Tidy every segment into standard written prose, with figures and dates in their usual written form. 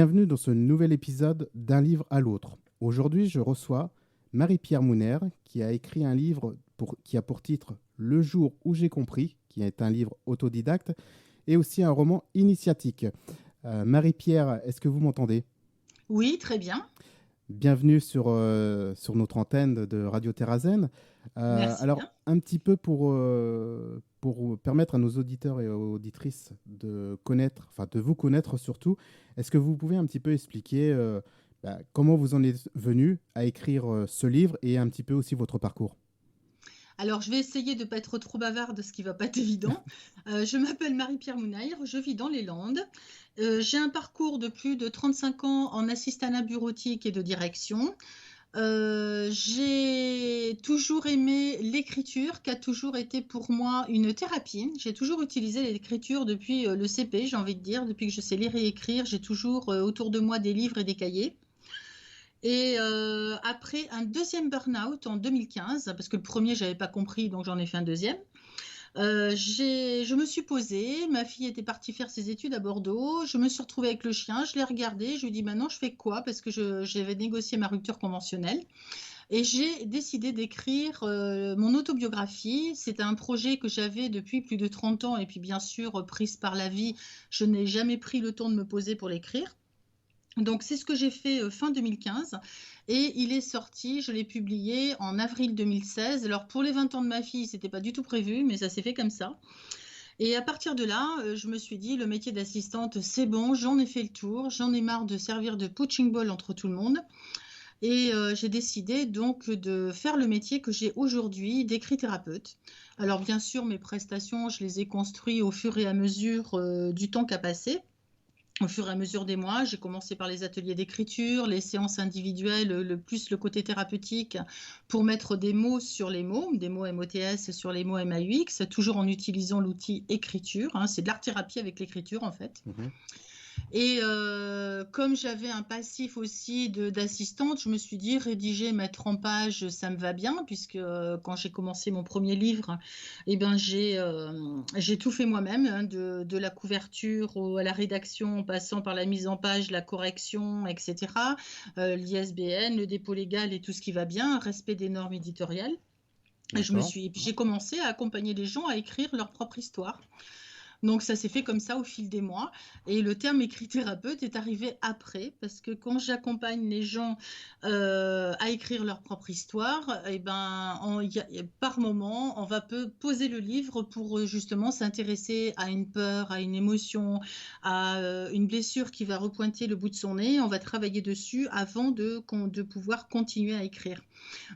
Bienvenue dans ce nouvel épisode d'Un livre à l'autre. Aujourd'hui, je reçois Marie-Pierre Mouner qui a écrit un livre qui a pour titre Le jour où j'ai compris, qui est un livre autodidacte, et aussi un roman initiatique. Marie-Pierre, est-ce que vous m'entendez? Oui, très bien. Bienvenue sur notre antenne de Radio Terrazen. Merci Alors, bien. un petit peu pour permettre à nos auditeurs et aux auditrices de connaître, enfin de vous connaître surtout, est-ce que vous pouvez un petit peu expliquer comment vous en êtes venu à écrire ce livre et un petit peu aussi votre parcours? Alors, je vais essayer de ne pas être trop bavarde, ce qui va pas être évident. Je m'appelle Marie-Pierre Mounaïr, je vis dans les Landes. J'ai un parcours de plus de 35 ans en assistanat bureautique et de direction. J'ai toujours aimé l'écriture, qui a toujours été pour moi une thérapie. J'ai toujours utilisé l'écriture depuis le CP, j'ai envie de dire, depuis que je sais lire et écrire. J'ai toujours autour de moi des livres et des cahiers. Et après un deuxième burn-out en 2015, parce que le premier, je n'avais pas compris, donc j'en ai fait un deuxième, je me suis posée, ma fille était partie faire ses études à Bordeaux, je me suis retrouvée avec le chien, je l'ai regardé, je lui ai dit maintenant je fais quoi? Parce que j'avais négocié ma rupture conventionnelle. Et j'ai décidé d'écrire mon autobiographie. C'était un projet que j'avais depuis plus de 30 ans et puis bien sûr, prise par la vie, je n'ai jamais pris le temps de me poser pour l'écrire. Donc c'est ce que j'ai fait fin 2015 et il est sorti, je l'ai publié en avril 2016. Alors pour les 20 ans de ma fille, c'était pas du tout prévu, mais ça s'est fait comme ça. Et à partir de là, je me suis dit, le métier d'assistante, c'est bon, j'en ai fait le tour, j'en ai marre de servir de punching ball entre tout le monde. Et j'ai décidé donc de faire le métier que j'ai aujourd'hui d'écrit-thérapeute. Alors bien sûr, mes prestations, je les ai construites au fur et à mesure du temps qu'a passé. Au fur et à mesure des mois, j'ai commencé par les ateliers d'écriture, les séances individuelles, plus le côté thérapeutique pour mettre des mots sur les mots, des mots MOTS sur les mots MAUX, toujours en utilisant l'outil écriture, hein. C'est de l'art-thérapie avec l'écriture en fait. Mhm. Et comme j'avais un passif aussi d'assistante, je me suis dit rédiger, mettre en page, ça me va bien, puisque quand j'ai commencé mon premier livre, eh ben, j'ai tout fait moi-même, hein, de la couverture à la rédaction, en passant par la mise en page, la correction, etc. L'ISBN, le dépôt légal et tout ce qui va bien, respect des normes éditoriales. Et D'accord. j'ai commencé à accompagner les gens à écrire leur propre histoire. Donc ça s'est fait comme ça au fil des mois. Et le terme écrit-thérapeute est arrivé après, parce que quand j'accompagne les gens à écrire leur propre histoire, et ben, par moment, on va poser le livre pour justement s'intéresser à une peur, à une émotion, à une blessure qui va repointer le bout de son nez. On va travailler dessus avant de pouvoir continuer à écrire.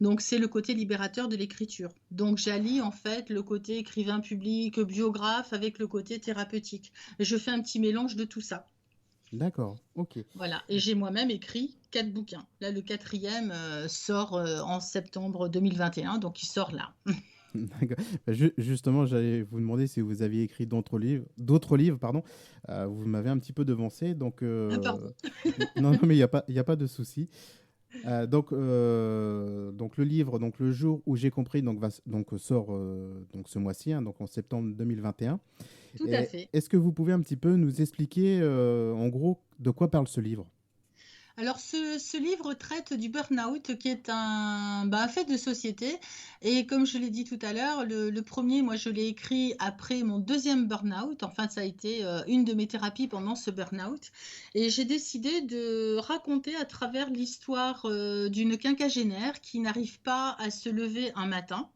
Donc c'est le côté libérateur de l'écriture. Donc j'allie en fait le côté écrivain public, biographe avec le côté thérapeutique. Et je fais un petit mélange de tout ça. D'accord, ok. Voilà. Et j'ai moi-même écrit 4 bouquins. Là, le quatrième sort en septembre 2021, donc il sort là. D'accord. Justement, j'allais vous demander si vous aviez écrit d'autres livres, pardon. Vous m'avez un petit peu devancé, donc Ah, pardon. non, non, mais il y a pas de souci. Donc le livre, donc le jour où j'ai compris, donc sort donc ce mois-ci, hein, donc en septembre 2021. Tout à Et fait. est-ce que vous pouvez un petit peu nous expliquer en gros de quoi parle ce livre? Alors, ce livre traite du burn-out, qui est un fait de société. Et comme je l'ai dit tout à l'heure, le premier, moi, je l'ai écrit après mon deuxième burn-out. Enfin, ça a été une de mes thérapies pendant ce burn-out. Et j'ai décidé de raconter à travers l'histoire d'une quinquagénaire qui n'arrive pas à se lever un matin.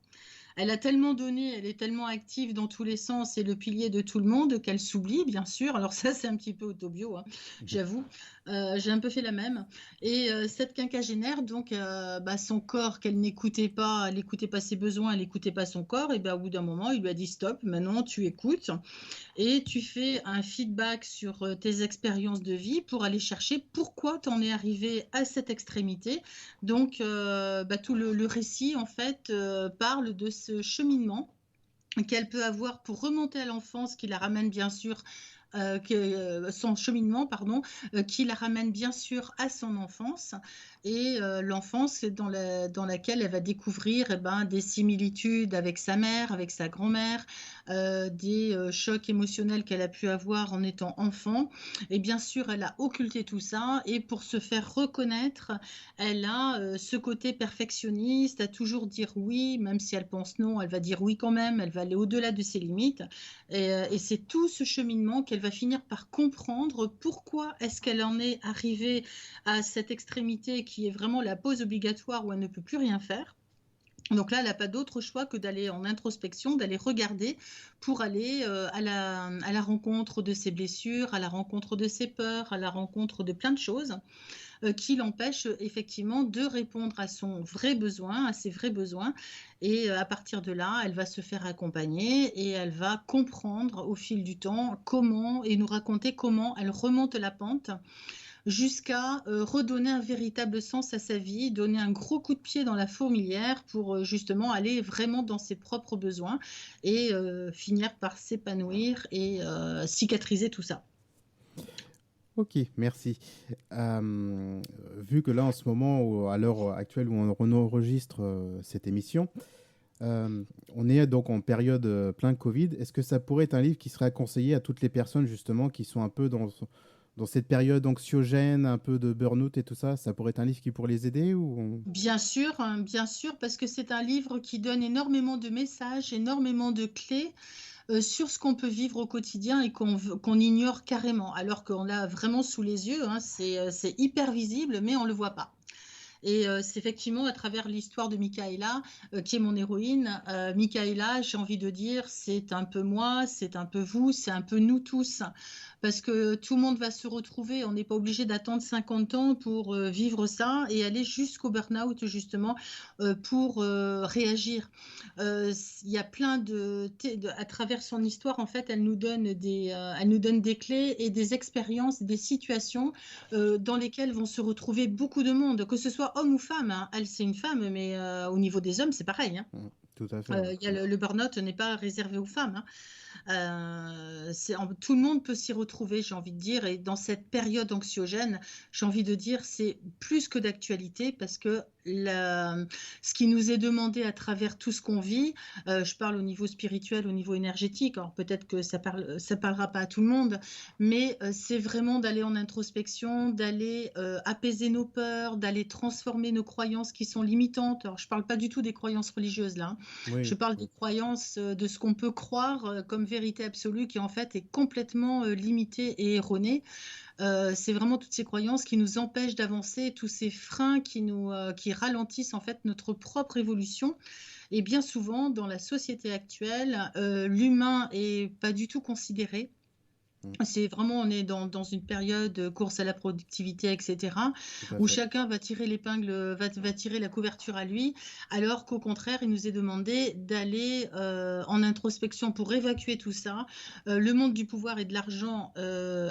Elle a tellement donné, elle est tellement active dans tous les sens et le pilier de tout le monde qu'elle s'oublie, bien sûr. Alors ça, c'est un petit peu autobio, hein, j'avoue. J'ai un peu fait la même. Et cette quinquagénaire, donc, son corps qu'elle n'écoutait pas, elle n'écoutait pas ses besoins, elle n'écoutait pas son corps, et ben, au bout d'un moment, il lui a dit stop, maintenant tu écoutes et tu fais un feedback sur tes expériences de vie pour aller chercher pourquoi tu en es arrivé à cette extrémité. Donc, tout le récit, en fait, parle de ce cheminement qu'elle peut avoir pour remonter à l'enfance, qui la ramène bien sûr son cheminement, pardon, qui la ramène bien sûr à son enfance, et l'enfance dans laquelle elle va découvrir des similitudes avec sa mère, avec sa grand-mère, des chocs émotionnels qu'elle a pu avoir en étant enfant. Et bien sûr, elle a occulté tout ça. Et pour se faire reconnaître, elle a ce côté perfectionniste, à toujours dire oui, même si elle pense non, elle va dire oui quand même, elle va aller au-delà de ses limites. Et c'est tout ce cheminement qu'elle va finir par comprendre pourquoi est-ce qu'elle en est arrivée à cette extrémité qui est vraiment la pause obligatoire où elle ne peut plus rien faire. Donc là, elle n'a pas d'autre choix que d'aller en introspection, d'aller regarder pour aller à la rencontre de ses blessures, à la rencontre de ses peurs, à la rencontre de plein de choses qui l'empêchent effectivement de répondre à son vrai besoin, à ses vrais besoins. Et à partir de là, elle va se faire accompagner et elle va comprendre au fil du temps comment et nous raconter comment elle remonte la pente jusqu'à redonner un véritable sens à sa vie, donner un gros coup de pied dans la fourmilière pour justement aller vraiment dans ses propres besoins et finir par s'épanouir et cicatriser tout ça. Ok, merci. Vu que là, en ce moment, à l'heure actuelle où on enregistre cette émission, on est donc en période plein Covid. Est-ce que ça pourrait être un livre qui serait conseillé à toutes les personnes justement qui sont un peu dans cette période anxiogène, un peu de burn-out et tout ça? Ça pourrait être un livre qui pourrait les aider ou... Bien sûr, parce que c'est un livre qui donne énormément de messages, énormément de clés sur ce qu'on peut vivre au quotidien et qu'on ignore carrément, alors qu'on l'a vraiment sous les yeux, hein, c'est hyper visible, mais on ne le voit pas. Et c'est effectivement à travers l'histoire de Michaela, qui est mon héroïne. Michaela, j'ai envie de dire, c'est un peu moi, c'est un peu vous, c'est un peu nous tous. Parce que tout le monde va se retrouver, on n'est pas obligé d'attendre 50 ans pour vivre ça et aller jusqu'au burn-out justement pour réagir. Il y a plein à travers son histoire, en fait, elle nous donne des clés et des expériences, des situations dans lesquelles vont se retrouver beaucoup de monde, que ce soit homme ou femme, hein. Elle, c'est une femme, mais au niveau des hommes, c'est pareil, hein. Tout à fait. Ouais. Le burn-out n'est pas réservé aux femmes, hein. Tout le monde peut s'y retrouver, j'ai envie de dire, et dans cette période anxiogène, j'ai envie de dire, c'est plus que d'actualité parce que ce qui nous est demandé à travers tout ce qu'on vit, je parle au niveau spirituel, au niveau énergétique, alors peut-être que ça parlera pas à tout le monde, mais c'est vraiment d'aller en introspection, d'aller apaiser nos peurs, d'aller transformer nos croyances qui sont limitantes. Alors je parle pas du tout des croyances religieuses là, hein. Oui. Je parle des croyances, de ce qu'on peut croire comme vérité absolue qui en fait est complètement limitée et erronée. C'est vraiment toutes ces croyances qui nous empêchent d'avancer, tous ces freins qui ralentissent en fait notre propre évolution. Et bien souvent, dans la société actuelle, l'humain est pas du tout considéré. C'est vraiment, on est dans une période course à la productivité, etc., où Fait. chacun va tirer va tirer la couverture à lui, alors qu'au contraire, il nous est demandé d'aller en introspection pour évacuer tout ça. Le monde du pouvoir et de l'argent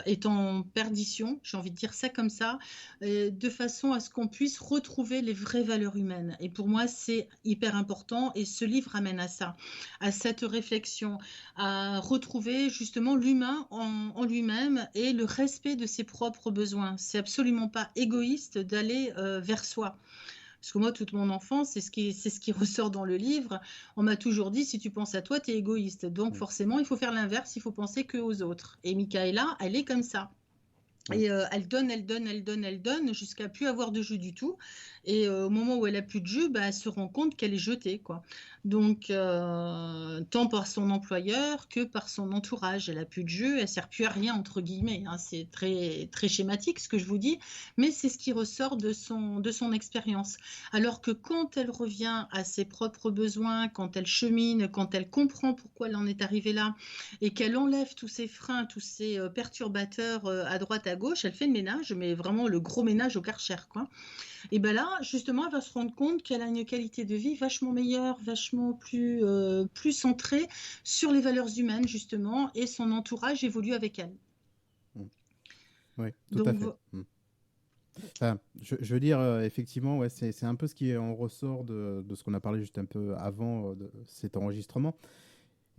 est en perdition, j'ai envie de dire ça comme ça, de façon à ce qu'on puisse retrouver les vraies valeurs humaines. Et pour moi, c'est hyper important et ce livre amène à ça, à cette réflexion, à retrouver justement l'humain en lui-même et le respect de ses propres besoins. C'est absolument pas égoïste d'aller vers soi. Parce que moi, toute mon enfance, c'est ce qui ressort dans le livre. On m'a toujours dit, si tu penses à toi, tu es égoïste. Donc forcément, il faut faire l'inverse, il faut penser qu'aux autres. Et Michaela, elle est comme ça. Et elle donne jusqu'à plus avoir de jus du tout. Et au moment où elle a plus de jus, bah, elle se rend compte qu'elle est jetée, quoi. Donc, tant par son employeur que par son entourage. Elle a plus de jus, elle sert plus à rien, entre guillemets, hein. C'est très, très schématique ce que je vous dis, mais c'est ce qui ressort de son expérience. Alors que quand elle revient à ses propres besoins, quand elle chemine, quand elle comprend pourquoi elle en est arrivée là, et qu'elle enlève tous ces freins, tous ces perturbateurs à droite, à gauche, elle fait le ménage, mais vraiment le gros ménage au Karcher, quoi. Et bien là, justement, elle va se rendre compte qu'elle a une qualité de vie vachement meilleure, vachement plus centrée sur les valeurs humaines, justement, et son entourage évolue avec elle. Oui, tout à fait. Enfin, je veux dire, effectivement, ouais, c'est un peu ce qui en ressort de ce qu'on a parlé juste un peu avant de cet enregistrement.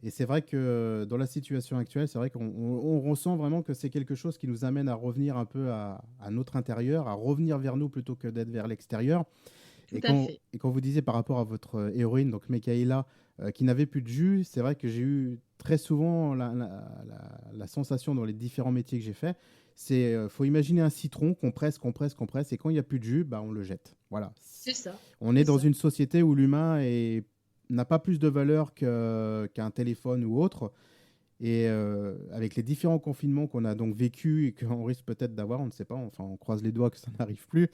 Et c'est vrai que dans la situation actuelle, c'est vrai qu'on ressent vraiment que c'est quelque chose qui nous amène à revenir un peu à notre intérieur, à revenir vers nous plutôt que d'être vers l'extérieur. tout à fait. Et quand vous disiez par rapport à votre héroïne, donc Mekaïla, qui n'avait plus de jus, c'est vrai que j'ai eu très souvent la sensation dans les différents métiers que j'ai faits, c'est faut imaginer un citron qu'on presse, qu'on presse, qu'on presse, et quand il n'y a plus de jus, bah, on le jette. Voilà. C'est ça, On est c'est dans ça. une société où l'humain n'a pas plus de valeur qu'un téléphone ou autre. Et avec les différents confinements qu'on a donc vécu et qu'on risque peut-être d'avoir, on ne sait pas, enfin on croise les doigts que ça n'arrive plus,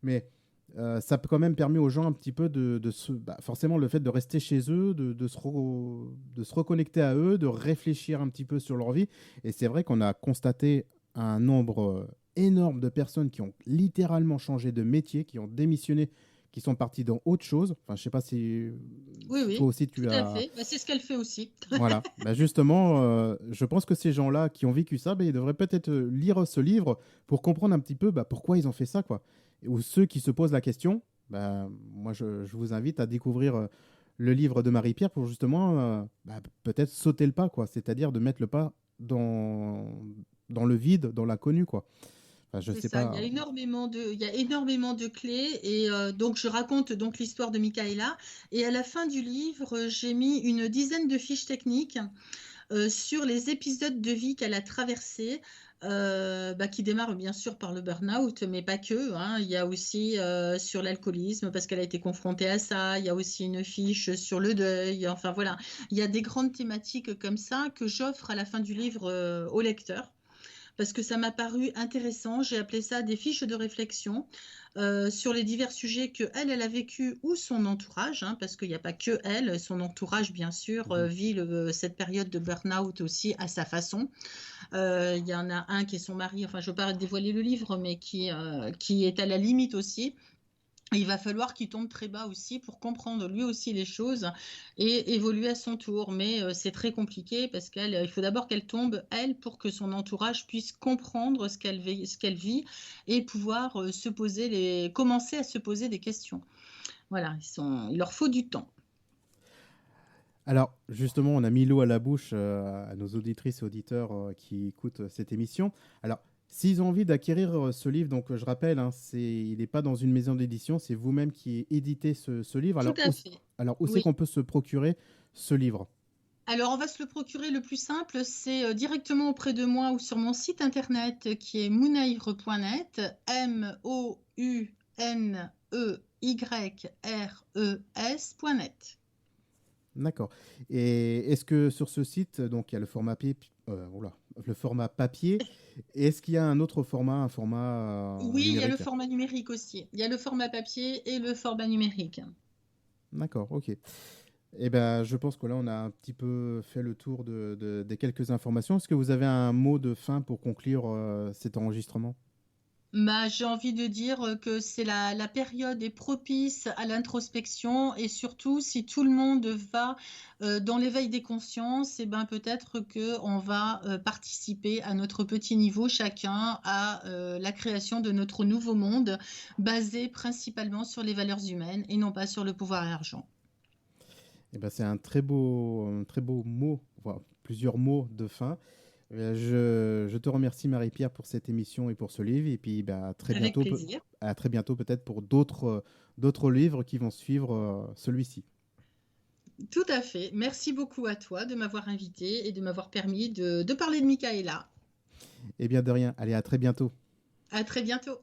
mais ça a quand même permis aux gens un petit peu forcément le fait de rester chez eux, de se reconnecter à eux, de réfléchir un petit peu sur leur vie. Et c'est vrai qu'on a constaté un nombre énorme de personnes qui ont littéralement changé de métier, qui ont démissionné, qui sont partis dans autre chose. Enfin, je sais pas Oui, si toi oui, aussi tout tu à as. fait. Bah, c'est ce qu'elle fait aussi. Voilà, bah justement, je pense que ces gens-là qui ont vécu ça, bah, ils devraient peut-être lire ce livre pour comprendre un petit peu bah, pourquoi ils ont fait ça, quoi. Ou ceux qui se posent la question, bah, moi je vous invite à découvrir le livre de Marie-Pierre pour justement bah, peut-être sauter le pas, quoi. C'est-à-dire de mettre le pas dans le vide, dans l'inconnu, quoi. Enfin, je C'est sais ça, pas. il y a énormément de clés et donc je raconte donc l'histoire de Michaela et à la fin du livre, j'ai mis une dizaine de fiches techniques sur les épisodes de vie qu'elle a traversés, bah, qui démarrent bien sûr par le burn-out, mais pas que, hein. Il y a aussi sur l'alcoolisme parce qu'elle a été confrontée à ça. Il y a aussi une fiche sur le deuil. Enfin voilà, il y a des grandes thématiques comme ça que j'offre à la fin du livre au lecteur parce que ça m'a paru intéressant. J'ai appelé ça des fiches de réflexion sur les divers sujets que elle a vécu ou son entourage, hein, parce qu'il n'y a pas que elle, son entourage bien sûr Mhm. vit cette période de burn-out aussi à sa façon. Il y en a un qui est son mari, enfin je ne veux pas dévoiler le livre, mais qui est à la limite aussi. Il va falloir qu'il tombe très bas aussi pour comprendre lui aussi les choses et évoluer à son tour. Mais c'est très compliqué parce il faut d'abord qu'elle tombe, elle, pour que son entourage puisse comprendre ce qu'elle vit et pouvoir commencer à se poser des questions. Voilà, il leur faut du temps. Alors, justement, on a mis l'eau à la bouche à nos auditrices et auditeurs qui écoutent cette émission. Alors, s'ils ont envie d'acquérir ce livre, donc je rappelle, hein, il n'est pas dans une maison d'édition, c'est vous-même qui éditez ce livre. Tout à fait. Alors, où c'est Oui. qu'on peut se procurer ce livre? Alors, on va se le procurer le plus simple, c'est directement auprès de moi ou sur mon site internet qui est mounaïre.net, MOUNEYRES.net. D'accord. Et est-ce que sur ce site, donc il y a le format le format papier, est-ce qu'il y a un autre format, un format Oui, il y a le numérique? format numérique aussi. Il y a le format papier et le format numérique. D'accord, ok. Eh ben, je pense que là, on a un petit peu fait le tour des quelques informations. Est-ce que vous avez un mot de fin pour conclure cet enregistrement? Bah, j'ai envie de dire que la période est propice à l'introspection et surtout si tout le monde va dans l'éveil des consciences, et ben peut-être que on va participer à notre petit niveau chacun à la création de notre nouveau monde basé principalement sur les valeurs humaines et non pas sur le pouvoir et l'argent. Eh ben, c'est un très beau mot, voire plusieurs mots de fin. Je te remercie, Marie-Pierre, pour cette émission et pour ce livre. Et puis, bah, Avec plaisir. à très bientôt peut-être pour d'autres livres qui vont suivre celui-ci. Tout à fait. Merci beaucoup à toi de m'avoir invité et de m'avoir permis de parler de Michaela. Eh bien, de rien. Allez, à très bientôt. À très bientôt.